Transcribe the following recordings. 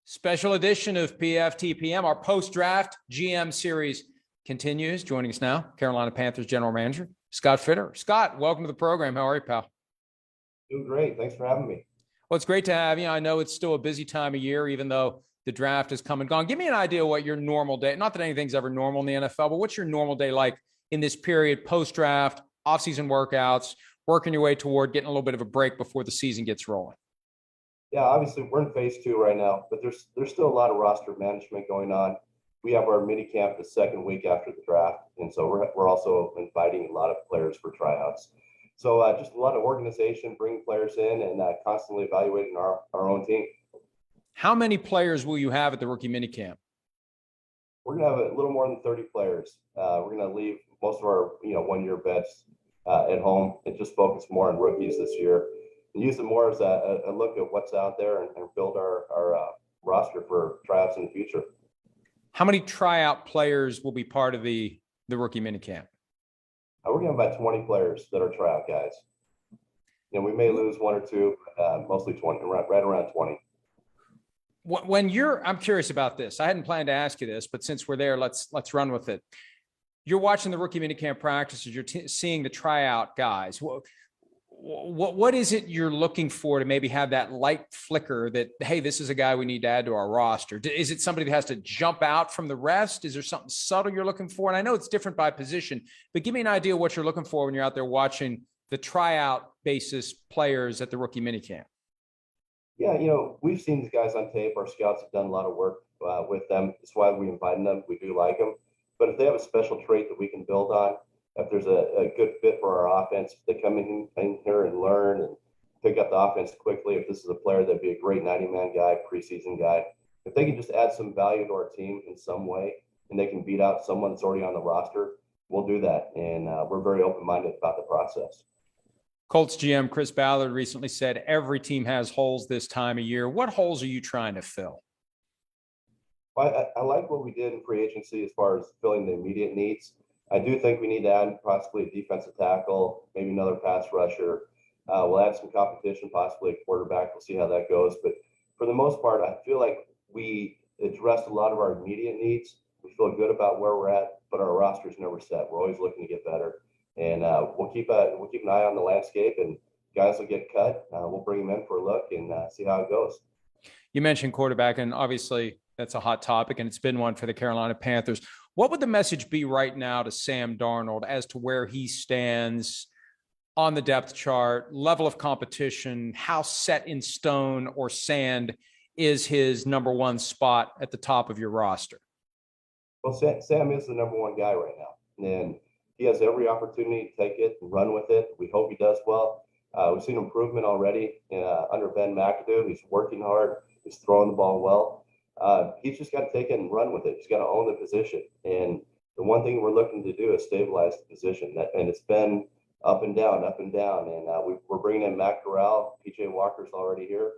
Special edition of PFTPM, our post-draft GM series continues. Joining us now, Carolina Panthers General Manager, Scott Fitterer. Scott, welcome to the program. How are you, pal? Doing great. Thanks for having me. Well, it's great to have you. I know it's still a busy time of year, even though the draft has come and gone. Give me an idea of what your normal day, not that anything's ever normal in the NFL, but what's your normal day like in this period, post-draft, off-season workouts, working your way toward getting a little bit of a break before the season gets rolling? Yeah, obviously we're in phase 2 right now, but there's still a lot of roster management going on. We have our mini camp the second week after the draft, and so we're also inviting a lot of players for tryouts. So just a lot of organization, bringing players in, and constantly evaluating our own team. How many players will you have at the rookie mini camp? We're gonna have a little more than 30 players. We're gonna leave most of our one-year vets at home and just focus more on rookies this year. Use it more as a look at what's out there and build our roster for tryouts in the future. How many tryout players will be part of the rookie minicamp? We're going to have about 20 players that are tryout guys. We may lose one or two, mostly 20, right around 20. I'm curious about this. I hadn't planned to ask you this, but since we're there, let's run with it. You're watching the rookie minicamp practices. You're seeing the tryout guys. What is it you're looking for to maybe have that light flicker that, hey, this is a guy we need to add to our roster? Is it somebody that has to jump out from the rest? Is there something subtle you're looking for? And I know it's different by position, but give me an idea of what you're looking for when you're out there watching the tryout basis players at the rookie minicamp. Yeah, we've seen these guys on tape. Our scouts have done a lot of work with them. That's why we invite them. We do like them. But if they have a special trait that we can build on, if there's a good fit for our offense, if they come in here and learn and pick up the offense quickly, if this is a player that'd be a great 90-man guy, preseason guy, if they can just add some value to our team in some way and they can beat out someone that's already on the roster, we'll do that. And we're very open-minded about the process. Colts GM Chris Ballard recently said every team has holes this time of year. What holes are you trying to fill? Well, I like what we did in free agency as far as filling the immediate needs. I do think we need to add possibly a defensive tackle, maybe another pass rusher. We'll add some competition, possibly a quarterback. We'll see how that goes. But for the most part, I feel like we addressed a lot of our immediate needs. We feel good about where we're at, but our roster's never set. We're always looking to get better. And we'll keep an eye on the landscape, and guys will get cut. We'll bring them in for a look and see how it goes. You mentioned quarterback, and obviously that's a hot topic, and it's been one for the Carolina Panthers. What would the message be right now to Sam Darnold as to where he stands on the depth chart, level of competition, how set in stone or sand is his number one spot at the top of your roster? Well, Sam is the number one guy right now, and he has every opportunity to take it and run with it. We hope he does well. We've seen improvement already under Ben McAdoo. He's working hard. He's throwing the ball well. He's just got to take it and run with it. He's got to own the position. And the one thing we're looking to do is stabilize the position. And it's been up and down. And we're bringing in Matt Corral. PJ Walker's already here.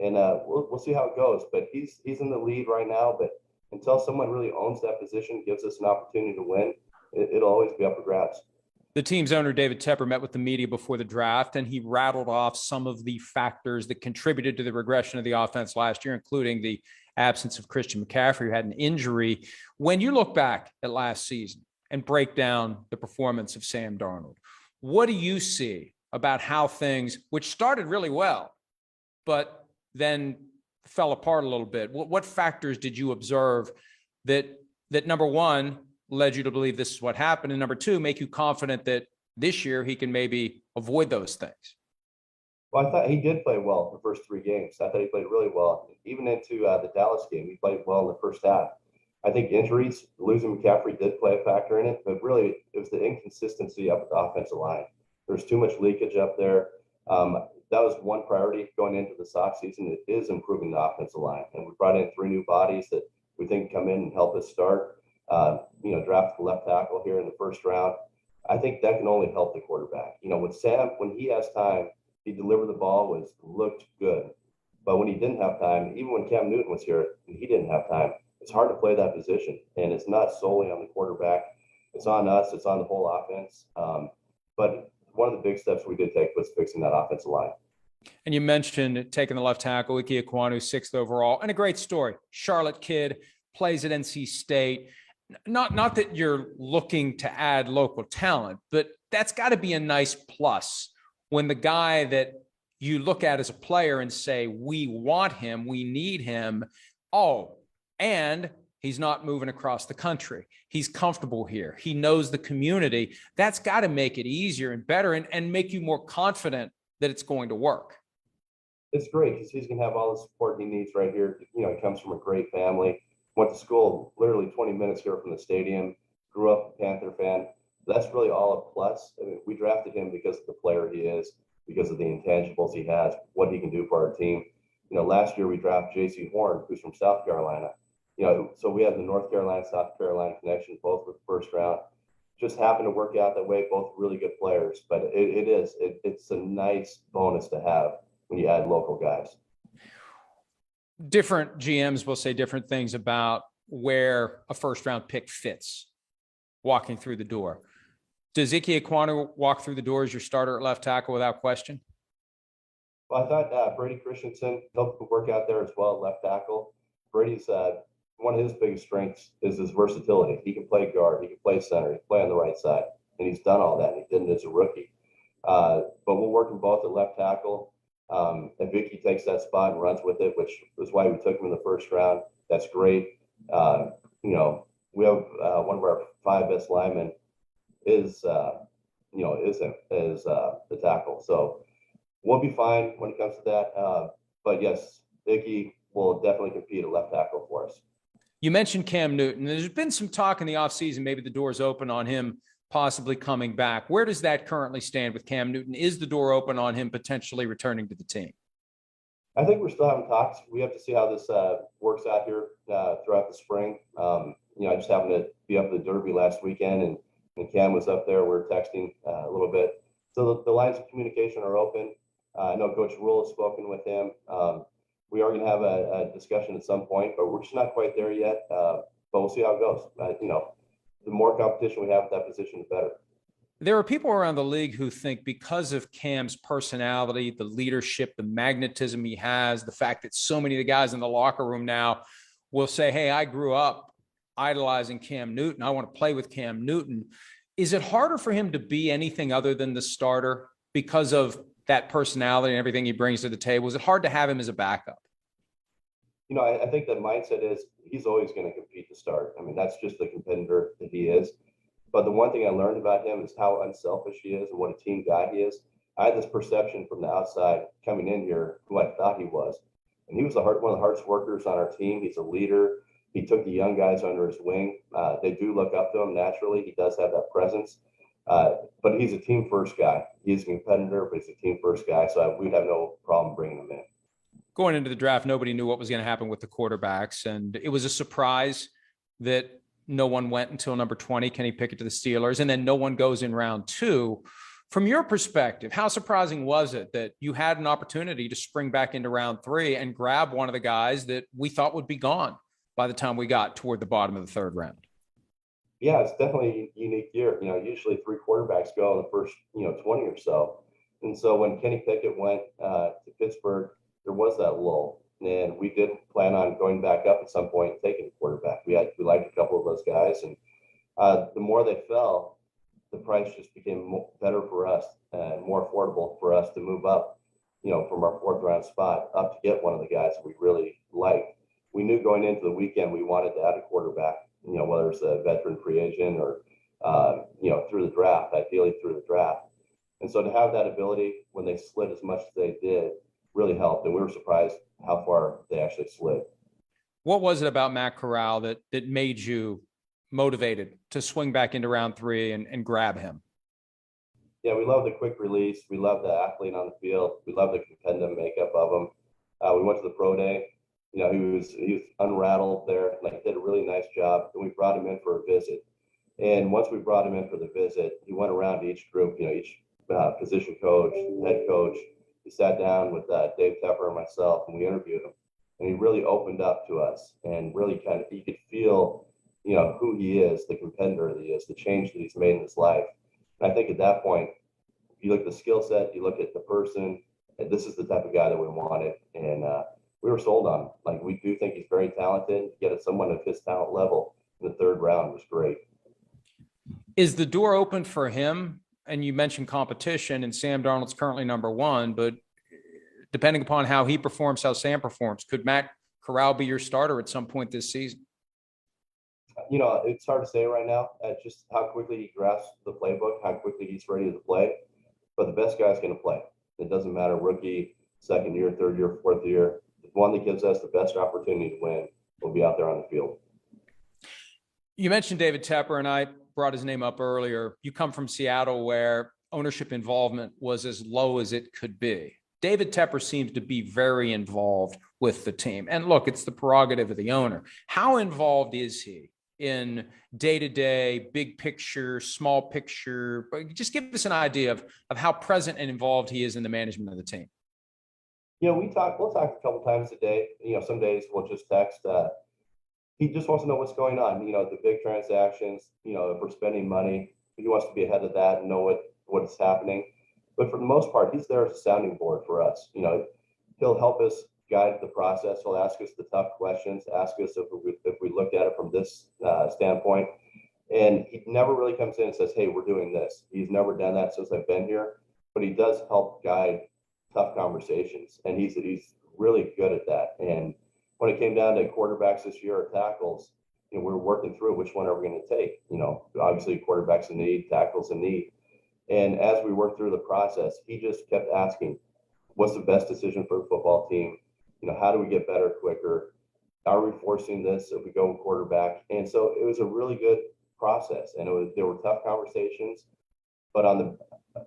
And we'll see how it goes. But he's in the lead right now. But until someone really owns that position, gives us an opportunity to win, it'll always be up for grabs. The team's owner, David Tepper, met with the media before the draft, and he rattled off some of the factors that contributed to the regression of the offense last year, including the absence of Christian McCaffrey, who had an injury. When you look back at last season and break down the performance of Sam Darnold, what do you see about how things, which started really well, but then fell apart a little bit? What factors did you observe that number one, led you to believe this is what happened, and number two, make you confident that this year he can maybe avoid those things? Well, I thought he did play well the first 3 games. I thought he played really well. Even into the Dallas game, he played well in the first half. I think injuries, losing McCaffrey did play a factor in it, but really it was the inconsistency up at the offensive line. There's too much leakage up there. That was one priority going into this offseason. It is improving the offensive line. And we brought in 3 new bodies that we think come in and help us start. Drafted the left tackle here in the first round. I think that can only help the quarterback. With Sam, when he has time, he delivered the ball, looked good. But when he didn't have time, even when Cam Newton was here and he didn't have time, it's hard to play that position. And it's not solely on the quarterback. It's on us. It's on the whole offense. But one of the big steps we did take was fixing that offensive line. And you mentioned taking the left tackle, Ikem Ekwonu, 6th overall, and a great story. Charlotte kid, plays at NC State. Not that you're looking to add local talent, but that's got to be a nice plus when the guy that you look at as a player and say, we want him, we need him. Oh, and he's not moving across the country. He's comfortable here. He knows the community. That's got to make it easier and better and make you more confident that it's going to work. It's great because he's going to have all the support he needs right here. You know, he comes from a great family, went to school literally 20 minutes here from the stadium, grew up a Panther fan. That's really all a plus. I mean, we drafted him because of the player he is, because of the intangibles he has, what he can do for our team. You know, last year we drafted J.C. Horn, who's from South Carolina. You know, so we had the North Carolina, South Carolina connection, both with the first round. Just happened to work out that way, both really good players. But it's a nice bonus to have when you add local guys. Different GMs will say different things about where a first-round pick fits walking through the door. Does Ikem Ekwonu walk through the door as your starter at left tackle without question? Well, I thought Brady Christensen, he'll work out there as well at left tackle. Brady's one of his biggest strengths is his versatility. He can play guard, he can play center, he can play on the right side, and he's done all that. And he did it as a rookie. But we'll work them both at left tackle. If Ickey takes that spot and runs with it, which is why we took him in the first round, that's great. You know, we have one of our 5 best linemen is the tackle. So we'll be fine when it comes to that. But yes, Ickey will definitely compete at left tackle for us. You mentioned Cam Newton. There's been some talk in the offseason, maybe the door's open on him possibly coming back. Where does that currently stand with Cam Newton? Is the door open on him potentially returning to the team? I think we're still having talks. We have to see how this works out here throughout the spring. You know, I just happened to be up at the Derby last weekend, and Cam was up there. We were texting a little bit. So the lines of communication are open. I know Coach Rule has spoken with him. We are going to have a discussion at some point, but we're just not quite there yet. But we'll see how it goes. You know, the more competition we have at that position, the better. There are people around the league who think because of Cam's personality, the leadership, the magnetism he has, the fact that so many of the guys in the locker room now will say, hey, I grew up idolizing Cam Newton. I want to play with Cam Newton. Is it harder for him to be anything other than the starter because of that personality and everything he brings to the table? Is it hard to have him as a backup? You know, I think that mindset is he's always going to compete to start. I mean, that's just the competitor that he is. But the one thing I learned about him is how unselfish he is and what a team guy he is. I had this perception from the outside coming in here who I thought he was. And he was one of the hardest workers on our team. He's a leader. He took the young guys under his wing. They do look up to him naturally. He does have that presence. But he's a team first guy. He's a competitor, but he's a team first guy. So we'd have no problem bringing him in. Going into the draft, nobody knew what was going to happen with the quarterbacks. And it was a surprise that no one went until number 20, Kenny Pickett to the Steelers, and then no one goes in round 2. From your perspective, how surprising was it that you had an opportunity to spring back into round 3 and grab one of the guys that we thought would be gone by the time we got toward the bottom of the 3rd round? Yeah, it's definitely a unique year. You know, usually 3 quarterbacks go in the first, 20 or so. And so when Kenny Pickett went to Pittsburgh, there was that lull. And we did plan on going back up at some point and taking a quarterback. We liked a couple of those guys. And the more they fell, the price just became better for us and more affordable for us to move up, from our 4th round spot up to get one of the guys that we really liked. We knew going into the weekend we wanted to add a quarterback, whether it's a veteran free agent or, through the draft, ideally through the draft. And so to have that ability when they slid as much as they did really helped. And we were surprised how far they actually slid. What was it about Matt Corral that made you motivated to swing back into round 3 and grab him? Yeah, we love the quick release. We love the athlete on the field. We love the competitive makeup of him. We went to the pro day. He was unrattled there. Did a really nice job. And we brought him in for a visit. And once we brought him in for the visit, he went around to each group, each position coach, head coach. He sat down with Dave Tepper and myself, and we interviewed him. And he really opened up to us and really you could feel, who he is, the competitor that he is, the change that he's made in his life. And I think at that point, you look at the skill set, you look at the person, this is the type of guy that we wanted. And we were sold on him. Like, we do think he's very talented. Get at someone of his talent level in the third round was great. Is the door open for him? And you mentioned competition, and Sam Darnold's currently number one, but depending upon how he performs, how Sam performs, could Matt Corral be your starter at some point this season? You know, it's hard to say right now, just how quickly he grasps the playbook, how quickly he's ready to play. But the best guy's going to play. It doesn't matter, rookie, second year, third year, fourth year. The one that gives us the best opportunity to win will be out there on the field. You mentioned David Tepper, and I brought his name up earlier. You come from Seattle, where ownership involvement was as low as it could be. David Tepper seems to be very involved with the team. And look, it's the prerogative of the owner. How involved is he in day-to-day, big picture, small picture? But just give us an idea of how present and involved he is in the management of the team. Yeah, we'll talk a couple times a day. You know, some days we'll just text. He just wants to know what's going on. You know, the big transactions, you know, if we're spending money, he wants to be ahead of that and know what is happening. But for the most part, he's there as a sounding board for us. You know, he'll help us guide the process. He'll ask us the tough questions, ask us if we look at it from this standpoint. And he never really comes in and says, hey, we're doing this. He's never done that since I've been here. But he does help guide tough conversations. And he's really good at that. And when it came down to quarterbacks this year or tackles, you know, we're working through which one are we going to take. You know, obviously quarterbacks in need, tackles in need. And as we worked through the process, he just kept asking, what's the best decision for the football team? You know, how do we get better quicker? Are we forcing this if we go quarterback? And so it was a really good process. And there were tough conversations, but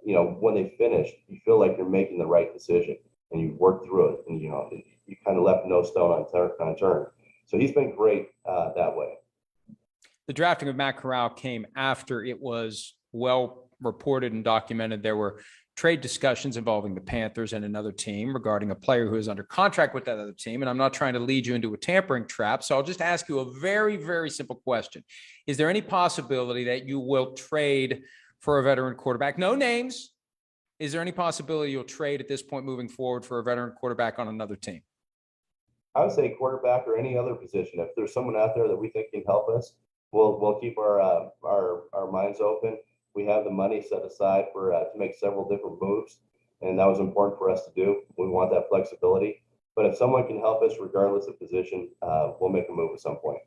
you know, when they finished, you feel like you're making the right decision and you worked through it, and, you know, you kind of left no stone unturned. So he's been great that way. The drafting of Matt Corral came after it was well reported and documented there were trade discussions involving the Panthers and another team regarding a player who is under contract with that other team. And I'm not trying to lead you into a tampering trap, so I'll just ask you a very, very simple question. Is there any possibility that you will trade for a veteran quarterback? No names. Is there any possibility you'll trade at this point moving forward for a veteran quarterback on another team? I would say quarterback or any other position. If there's someone out there that we think can help us, we'll keep our minds open. We have the money set aside for to make several different moves, and that was important for us to do. We want that flexibility. But if someone can help us, regardless of position, we'll make a move at some point.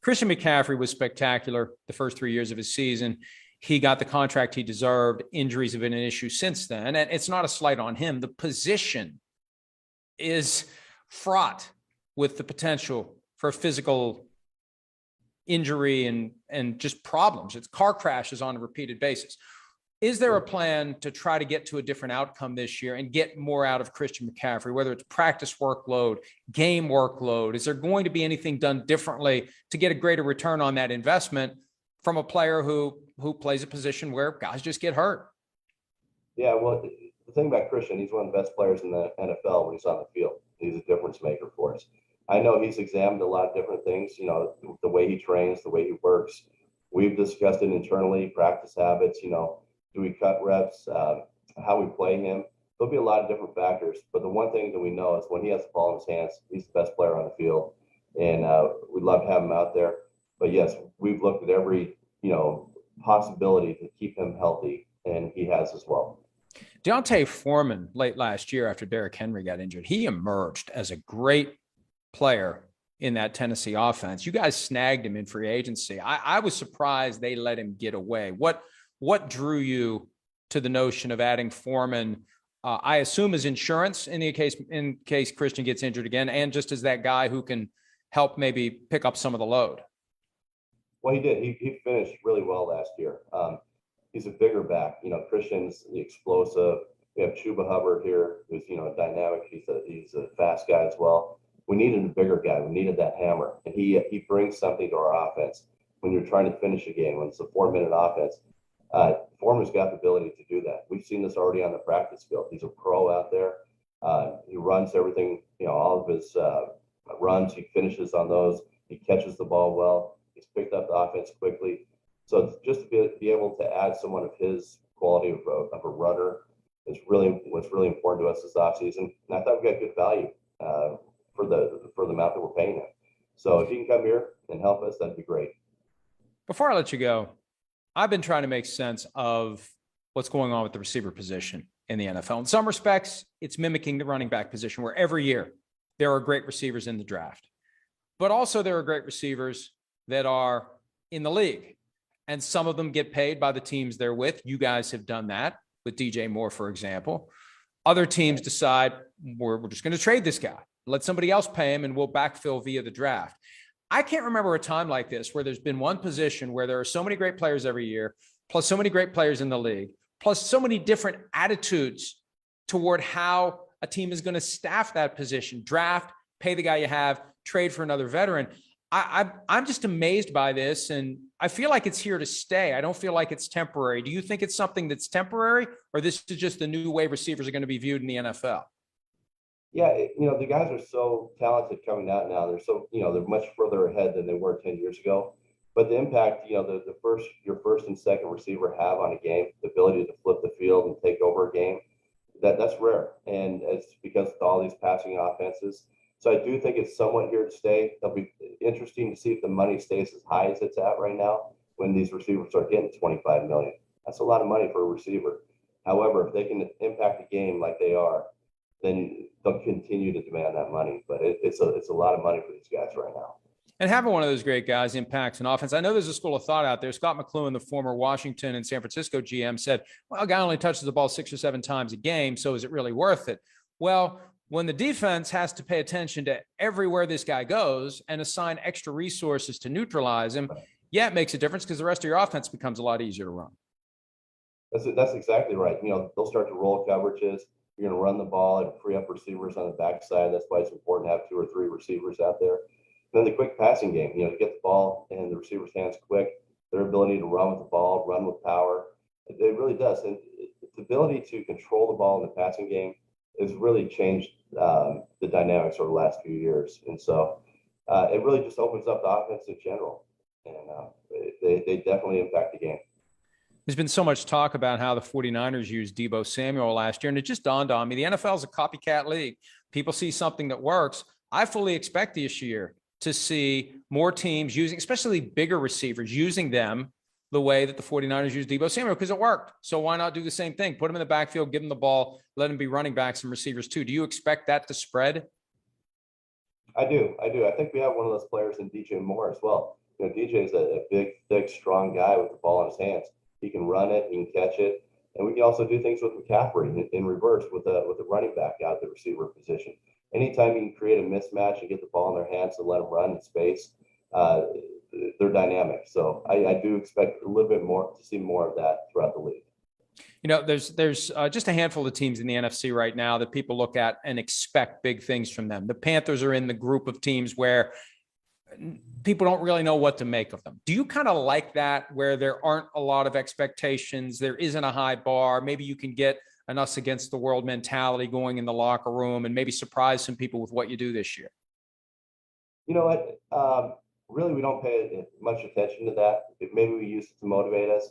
Christian McCaffrey was spectacular the first 3 years of his season. He got the contract he deserved. Injuries have been an issue since then, and it's not a slight on him. The position is fraught with the potential for physical injury and just problems. It's car crashes on a repeated basis. Is there a plan to try to get to a different outcome this year and get more out of Christian McCaffrey, whether it's practice workload, game workload? Is there going to be anything done differently to get a greater return on that investment from a player who plays a position where guys just get hurt? Yeah, well, the thing about Christian, he's one of the best players in the NFL when he's on the field. He's a difference maker for us. I know he's examined a lot of different things, you know, the way he trains, the way he works. We've discussed it internally, practice habits, you know, do we cut reps, how we play him. There'll be a lot of different factors. But the one thing that we know is when he has the ball in his hands, he's the best player on the field. And we'd love to have him out there. But yes, we've looked at every, you know, possibility to keep him healthy, and he has as well. DeonTa Foreman, late last year after Derrick Henry got injured, he emerged as a great player in that Tennessee offense. You guys snagged him in free agency. I was surprised they let him get away. What drew you to the notion of adding Foreman? I assume as insurance in case Christian gets injured again, and just as that guy who can help maybe pick up some of the load. Well, he did. He finished really well last year. He's a bigger back. You know, Christian's the explosive. We have Chuba Hubbard here, who's, you know, dynamic. He's a fast guy as well. We needed a bigger guy. We needed that hammer, and he brings something to our offense. When you're trying to finish a game, when it's a 4-minute offense, Foreman's got the ability to do that. We've seen this already on the practice field. He's a pro out there. He runs everything. You know, all of his runs, he finishes on those. He catches the ball well. He's picked up the offense quickly. So just to be able to add someone of his quality of a runner is really what's really important to us this offseason. And I thought we got good value for the amount that we're paying him. So if he can come here and help us, that'd be great. Before I let you go, I've been trying to make sense of what's going on with the receiver position in the NFL. In some respects, it's mimicking the running back position, where every year there are great receivers in the draft, but also there are great receivers that are in the league, and some of them get paid by the teams they're with. You guys have done that with DJ Moore, for example. Other teams decide we're just going to trade this guy, let somebody else pay him, and we'll backfill via the draft. I can't remember a time like this where there's been one position where there are so many great players every year, plus so many great players in the league, plus so many different attitudes toward how a team is going to staff that position, draft, pay the guy you have, trade for another veteran. I'm just amazed by this, and I feel like it's here to stay. I don't feel like it's temporary. Do you think it's something that's temporary, or this is just the new way receivers are going to be viewed in the NFL? Yeah, the guys are so talented coming out now. They're so, they're much further ahead than they were 10 years ago. But the impact, your first and second receiver have on a game, the ability to flip the field and take over a game, that's rare. And it's because of all these passing offenses. So I do think it's somewhat here to stay. It'll be interesting to see if the money stays as high as it's at right now when these receivers start getting $25 million. That's a lot of money for a receiver. However, if they can impact the game like they are, then they'll continue to demand that money. But it's a lot of money for these guys right now. And having one of those great guys impacts an offense. I know there's a school of thought out there. Scott McCloughan, the former Washington and San Francisco GM, said, well, a guy only touches the ball 6 or 7 times a game, so is it really worth it? Well, when the defense has to pay attention to everywhere this guy goes and assign extra resources to neutralize him, yeah, it makes a difference because the rest of your offense becomes a lot easier to run. That's exactly right. They'll start to roll coverages. You're going to run the ball and free up receivers on the backside. That's why it's important to have 2 or 3 receivers out there. And then the quick passing game, to get the ball in the receiver's hands quick, their ability to run with the ball, run with power, it really does. And the ability to control the ball in the passing game has really changed the dynamics over the last few years. And so it really just opens up the offense in general. And they definitely impact the game. There's been so much talk about how the 49ers used Deebo Samuel last year, and it just dawned on me, the NFL is a copycat league. People see something that works. I fully expect this year to see more teams using, especially bigger receivers, using them the way that the 49ers used Deebo Samuel, because it worked. So why not do the same thing? Put them in the backfield, give them the ball, let them be running backs and receivers too. Do you expect that to spread? I do. I think we have one of those players in DJ Moore as well. DJ is a big, thick, strong guy with the ball in his hands. He can run it, he can catch it, and we can also do things with McCaffrey in reverse with a running back out of the receiver position. Anytime you can create a mismatch and get the ball in their hands and let them run in space, they're dynamic. So I do expect a little bit more to see more of that throughout the league. There's just a handful of teams in the NFC right now that people look at and expect big things from them. The Panthers are in the group of teams where people don't really know what to make of them. Do you kind of like that, where there aren't a lot of expectations, there isn't a high bar, maybe you can get an us against the world mentality going in the locker room and maybe surprise some people with what you do this year? You know what? Really, we don't pay much attention to that. Maybe we use it to motivate us.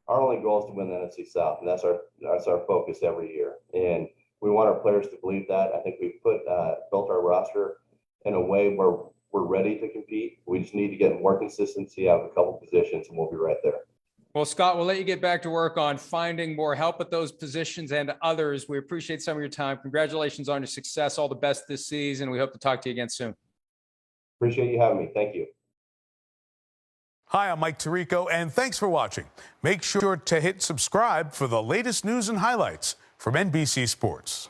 Our only goal is to win the NFC South, and that's our focus every year. And we want our players to believe that. I think we've built our roster in a way where we're ready to compete. We just need to get more consistency out of a couple positions, and we'll be right there. Well, Scott, we'll let you get back to work on finding more help at those positions and others. We appreciate some of your time. Congratulations on your success. All the best this season. We hope to talk to you again soon. Appreciate you having me. Thank you. Hi, I'm Mike Tirico, and thanks for watching. Make sure to hit subscribe for the latest news and highlights from NBC Sports.